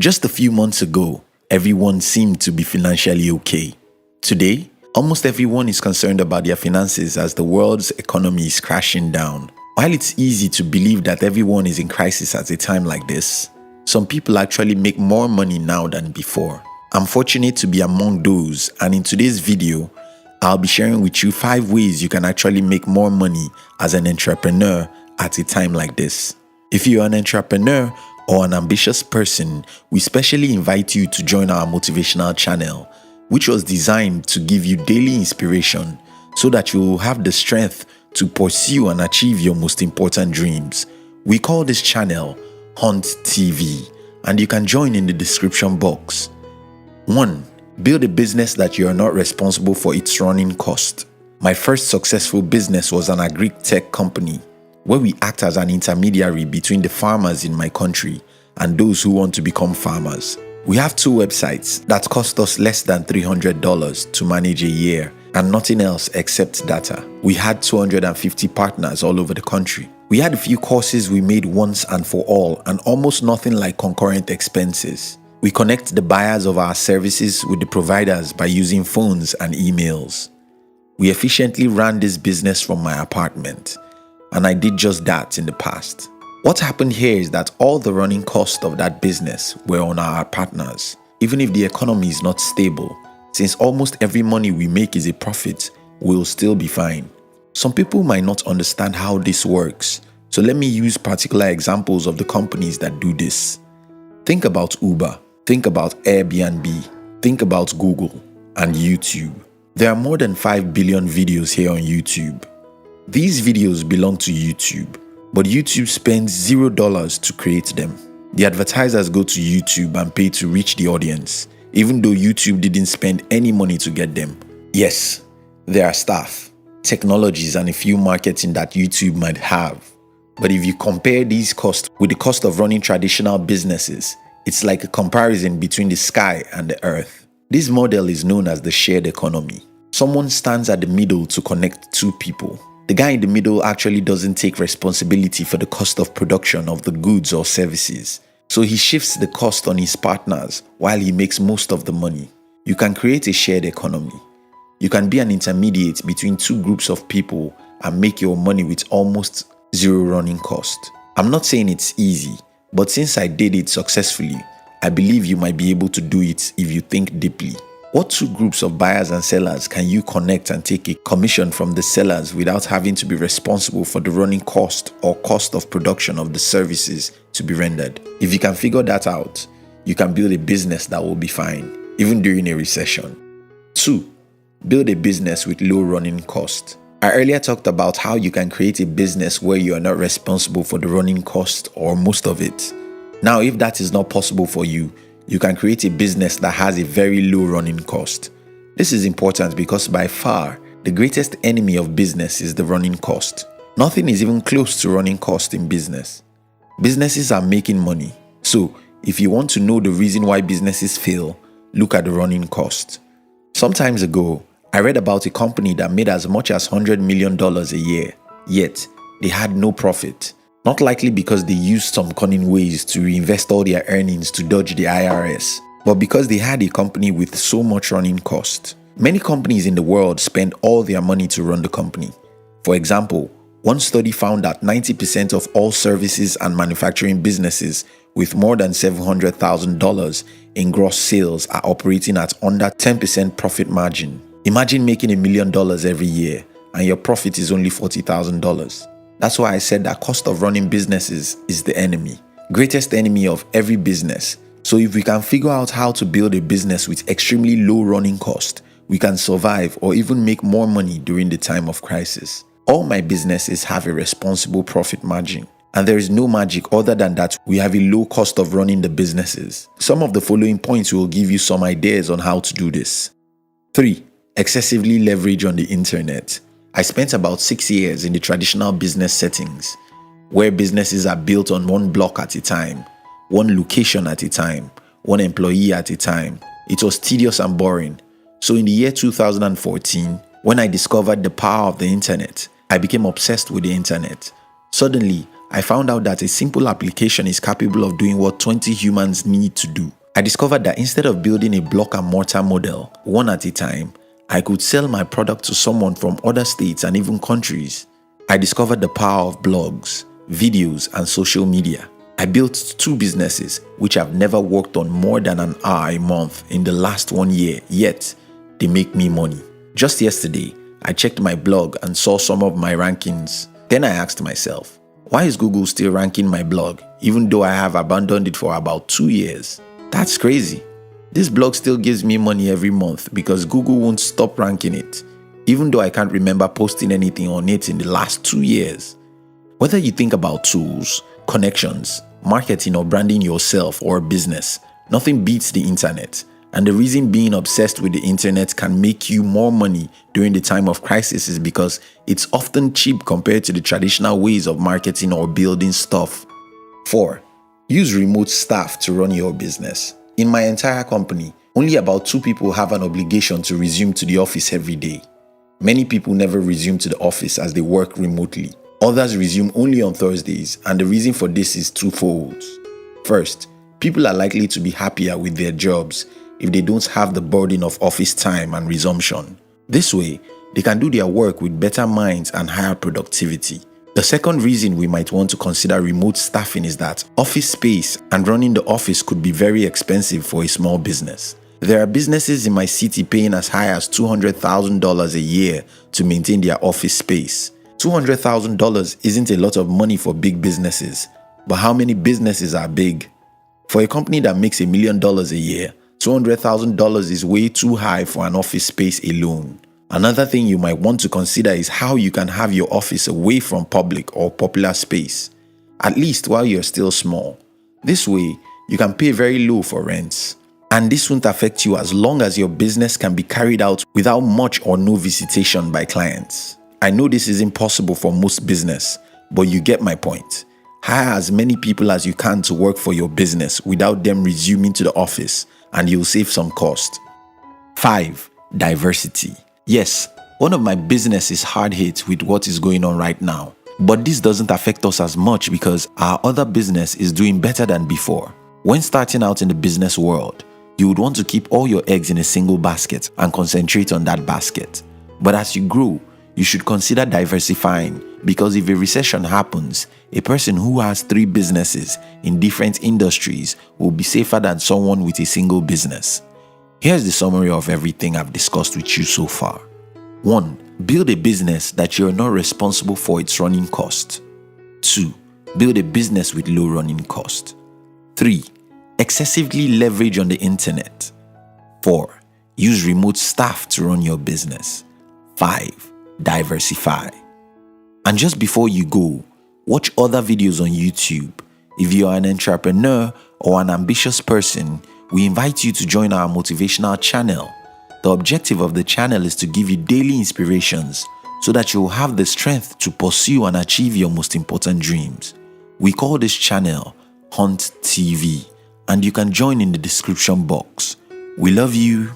Just a few months ago, everyone seemed to be financially okay. Today, almost everyone is concerned about their finances as the world's economy is crashing down. While it's easy to believe that everyone is in crisis at a time like this, some people actually make more money now than before. I'm fortunate to be among those, and in today's video, I'll be sharing with you 5 ways you can actually make more money as an entrepreneur at a time like this. If you're an entrepreneur or an ambitious person, we specially invite you to join our motivational channel, which was designed to give you daily inspiration so that you will have the strength to pursue and achieve your most important dreams. We call this channel Hunt TV, and you can join in the description box. 1. Build a business that you are not responsible for its running cost. My first successful business was an agri-tech company, where we act as an intermediary between the farmers in my country and those who want to become farmers. We have 2 websites that cost us less than $300 to manage a year and nothing else except data. We had 250 partners all over the country. We had a few courses we made once and for all and almost nothing like concurrent expenses. We connect the buyers of our services with the providers by using phones and emails. We efficiently ran this business from my apartment, and I did just that in the past. What happened here is that all the running costs of that business were on our partners. Even if the economy is not stable, since almost every money we make is a profit, we'll still be fine. Some people might not understand how this works, so let me use particular examples of the companies that do this. Think about Uber, think about Airbnb, think about Google and YouTube. There are more than 5 billion videos here on YouTube. These videos belong to YouTube, but YouTube spends $0 to create them. The advertisers go to YouTube and pay to reach the audience, even though YouTube didn't spend any money to get them. Yes, there are staff, technologies, and a few marketing that YouTube might have. But if you compare these costs with the cost of running traditional businesses, it's like a comparison between the sky and the earth. This model is known as the shared economy. Someone stands at the middle to connect 2 people. The guy in the middle actually doesn't take responsibility for the cost of production of the goods or services, so he shifts the cost on his partners while he makes most of the money. You can create a shared economy. You can be an intermediate between 2 groups of people and make your money with almost 0 running cost. I'm not saying it's easy, but since I did it successfully, I believe you might be able to do it if you think deeply. What 2 groups of buyers and sellers can you connect and take a commission from the sellers without having to be responsible for the running cost or cost of production of the services to be rendered? If you can figure that out, you can build a business that will be fine, even during a recession. 2. Build a business with low running cost. I earlier talked about how you can create a business where you are not responsible for the running cost or most of it. Now, if that is not possible for you, you can create a business that has a very low running cost. This is important because by far, the greatest enemy of business is the running cost. Nothing is even close to running cost in business. Businesses are making money. So, if you want to know the reason why businesses fail, look at the running cost. Some time ago, I read about a company that made as much as $100 million a year, yet they had no profit. Not likely because they used some cunning ways to reinvest all their earnings to dodge the IRS, but because they had a company with so much running cost. Many companies in the world spend all their money to run the company. For example, one study found that 90% of all services and manufacturing businesses with more than $700,000 in gross sales are operating at under 10% profit margin. Imagine making $1 million every year and your profit is only $40,000. That's why I said that cost of running businesses is the enemy, greatest enemy of every business. So if we can figure out how to build a business with extremely low running cost, we can survive or even make more money during the time of crisis. All my businesses have a responsible profit margin, and there is no magic other than that we have a low cost of running the businesses. Some of the following points will give you some ideas on how to do this. 3. Excessively leverage on the internet. I spent about 6 years in the traditional business settings, where businesses are built on one block at a time, one location at a time, one employee at a time. It was tedious and boring. So in the year 2014, when I discovered the power of the internet, I became obsessed with the internet. Suddenly, I found out that a simple application is capable of doing what 20 humans need to do. I discovered that instead of building a block and mortar model, one at a time, I could sell my product to someone from other states and even countries. I discovered the power of blogs, videos, and social media. I built 2 businesses which have never worked on more than an hour a month in the last 1 year, yet they make me money. Just yesterday, I checked my blog and saw some of my rankings. Then I asked myself, why is Google still ranking my blog even though I have abandoned it for about 2 years? That's crazy. This blog still gives me money every month because Google won't stop ranking it, even though I can't remember posting anything on it in the last 2 years. Whether you think about tools, connections, marketing, or branding yourself or a business, nothing beats the internet. And the reason being obsessed with the internet can make you more money during the time of crisis is because it's often cheap compared to the traditional ways of marketing or building stuff. 4. Use remote staff to run your business. In my entire company, only about 2 people have an obligation to resume to the office every day. Many people never resume to the office as they work remotely. Others resume only on Thursdays, and the reason for this is twofold. First, people are likely to be happier with their jobs if they don't have the burden of office time and resumption. This way, they can do their work with better minds and higher productivity. The second reason we might want to consider remote staffing is that office space and running the office could be very expensive for a small business. There are businesses in my city paying as high as $200,000 a year to maintain their office space. $200,000 isn't a lot of money for big businesses, but how many businesses are big? For a company that makes $1 million a year, $200,000 is way too high for an office space alone. Another thing you might want to consider is how you can have your office away from public or popular space, at least while you're still small. This way, you can pay very low for rents. And this won't affect you as long as your business can be carried out without much or no visitation by clients. I know this is impossible for most business, but you get my point. Hire as many people as you can to work for your business without them resuming to the office, and you'll save some cost. 5. Diversity. Yes, one of my business is hard hit with what is going on right now, but this doesn't affect us as much because our other business is doing better than before. When starting out in the business world, you would want to keep all your eggs in a single basket and concentrate on that basket. But as you grow, you should consider diversifying because if a recession happens, a person who has 3 businesses in different industries will be safer than someone with a single business. Here's the summary of everything I've discussed with you so far. 1. Build a business that you're not responsible for its running cost. 2. Build a business with low running cost. 3. Excessively leverage on the internet. 4. Use remote staff to run your business. 5. Diversify. And just before you go, watch other videos on YouTube. If you are an entrepreneur or an ambitious person, we invite you to join our motivational channel. The objective of the channel is to give you daily inspirations so that you will have the strength to pursue and achieve your most important dreams. We call this channel Hunt TV, and you can join in the description box. We love you.